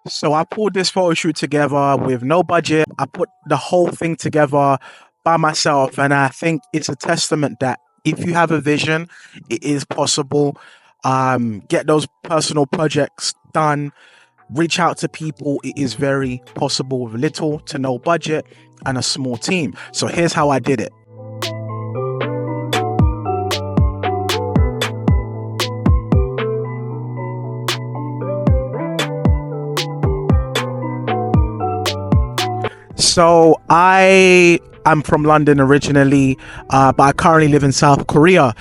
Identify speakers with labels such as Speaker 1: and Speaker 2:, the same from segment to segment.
Speaker 1: So I pulled this photo shoot together with no budget. I put the whole thing together by myself, and I think it's a testament that if you have a vision, it is possible. Get those personal projects done. Reach out to people. It is very possible with little to no budget and a small team. So here's how I did it. So I'm from London originally, but I currently live in South Korea,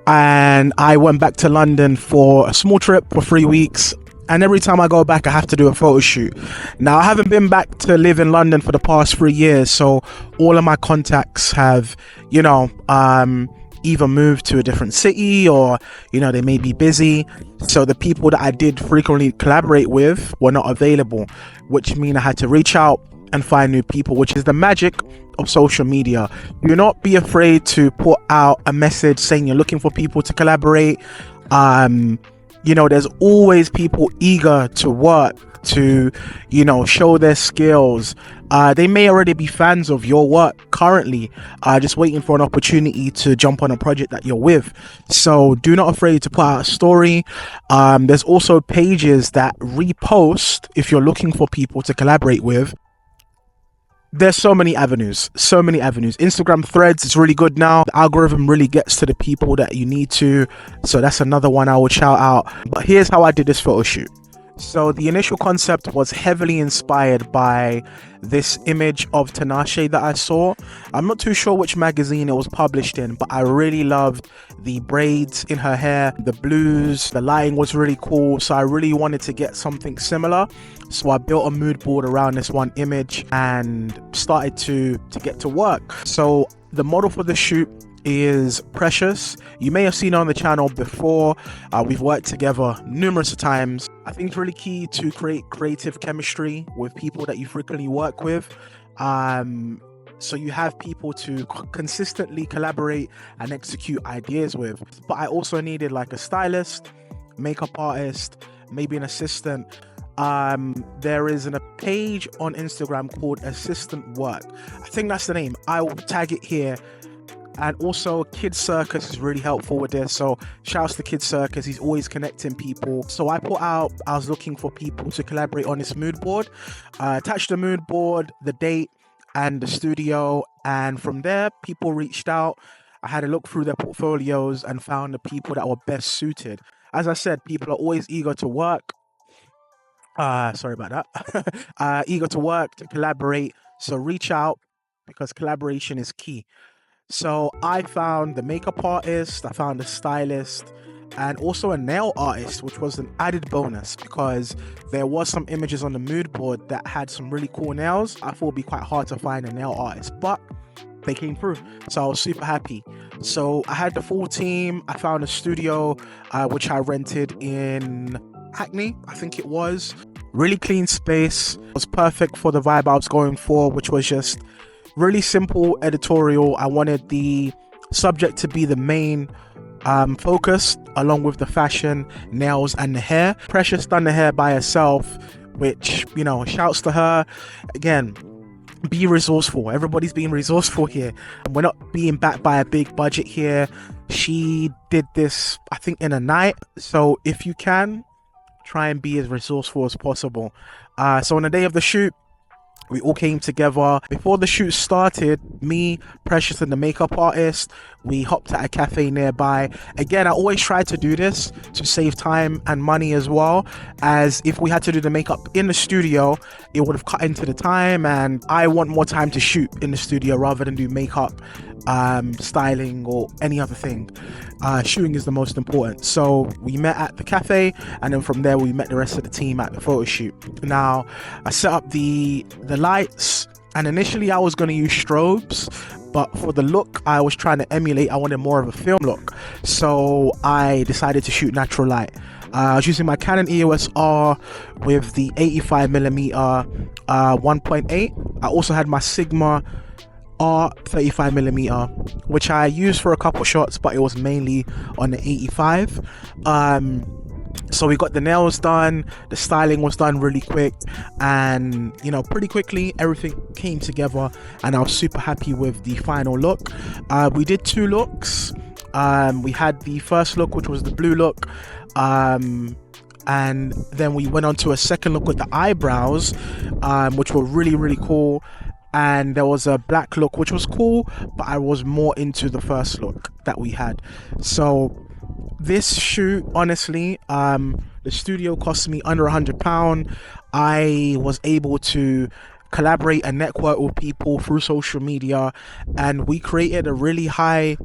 Speaker 1: and I went back to London for a small trip for 3 weeks. And every time I go back, I have to do a photo shoot. Now, I haven't been back to live in London for the past 3 years, so all of my contacts have, either moved to a different city or, they may be busy. So the people that I did frequently collaborate with were not available, which means I had to reach out and find new people, which is the magic of social media. Do not be afraid to put out a message saying you're looking for people to collaborate. There's always people eager to work, to, show their skills. They may already be fans of your work currently, just waiting for an opportunity to jump on a project that you're with. So do not afraid to put out a story. There's also pages that repost if you're looking for people to collaborate with. There's so many avenues. Instagram threads is really good now. The algorithm really gets to the people that you need to. So that's another one I would shout out. But here's how I did this photo shoot. So the initial concept was heavily inspired by this image of Tinashe that I saw. I'm not too sure which magazine it was published in, but I really loved the braids in her hair, the blues, the lighting was really cool. So I really wanted to get something similar. So I built a mood board around this one image and started to get to work. So the model for the shoot is Precious. You may have seen her on the channel before. We've worked together numerous times. I think it's really key to create creative chemistry with people that you frequently work with. So you have people to consistently collaborate and execute ideas with. But I also needed like a stylist, makeup artist, maybe an assistant. There is a page on Instagram called Assistant Work. I think that's the name. I will tag it here. And also Kid Circus is really helpful with this. So shouts to Kid Circus. He's always connecting people. So I was looking for people to collaborate on this mood board. Attached the mood board, the date and the studio. And from there, people reached out. I had a look through their portfolios and found the people that were best suited. As I said, people are always eager to work. Sorry about that. Eager to work, to collaborate. So reach out because collaboration is key. So I found the makeup artist, I found a stylist, and also a nail artist, which was an added bonus because there was some images on the mood board that had some really cool nails. I thought it'd be quite hard to find a nail artist, but they came through. So I was super happy. So I had the full team. I found a studio, which I rented in Hackney, I think it was. Really clean space. It was perfect for the vibe I was going for, which was just really simple editorial. I wanted the subject to be the main focus, along with the fashion, nails, and the hair. Precious done the hair by herself, which, shouts to her. Again, be resourceful. Everybody's being resourceful here. We're not being backed by a big budget here. She did this, I think, in a night. So if you can, try and be as resourceful as possible. So on the day of the shoot, we all came together. Before the shoot started, me, Precious, and the makeup artist, we hopped at a cafe nearby. Again, I always try to do this to save time and money as well, as if we had to do the makeup in the studio, it would have cut into the time, and I want more time to shoot in the studio rather than do makeup, styling, or any other thing. Shooting is the most important. So we met at the cafe, and then from there we met the rest of the team at the photo shoot. Now I set up the lights, and initially I was going to use strobes, but for the look I was trying to emulate, I wanted more of a film look, so I decided to shoot natural light. I was using my Canon EOS R with the 85mm 1.8. I also had my Sigma R 35mm, which I used for a couple shots, but it was mainly on the 85. So we got the nails done, the styling was done really quick, and pretty quickly everything came together, and I was super happy with the final look. We did 2 looks. We had the first look, which was the blue look, and then we went on to a second look with the eyebrows, which were really, really cool. And there was a black look, which was cool, but I was more into the first look that we had. So this shoot, honestly, the studio cost me under £100. I was able to collaborate and network with people through social media, and we created a really high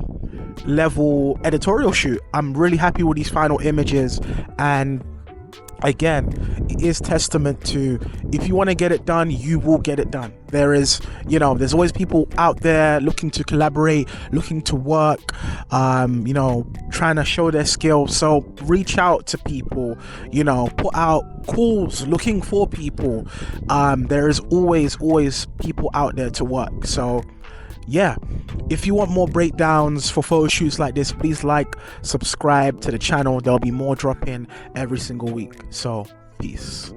Speaker 1: level editorial shoot. I'm really happy with these final images, and again, it is testament to, if you want to get it done, you will get it done. There's always people out there looking to collaborate, looking to work, trying to show their skills. So reach out to people, put out calls looking for people. There is always people out there to work. So yeah, if you want more breakdowns for photo shoots like this, please subscribe to the channel. There'll be more dropping every single week. So peace.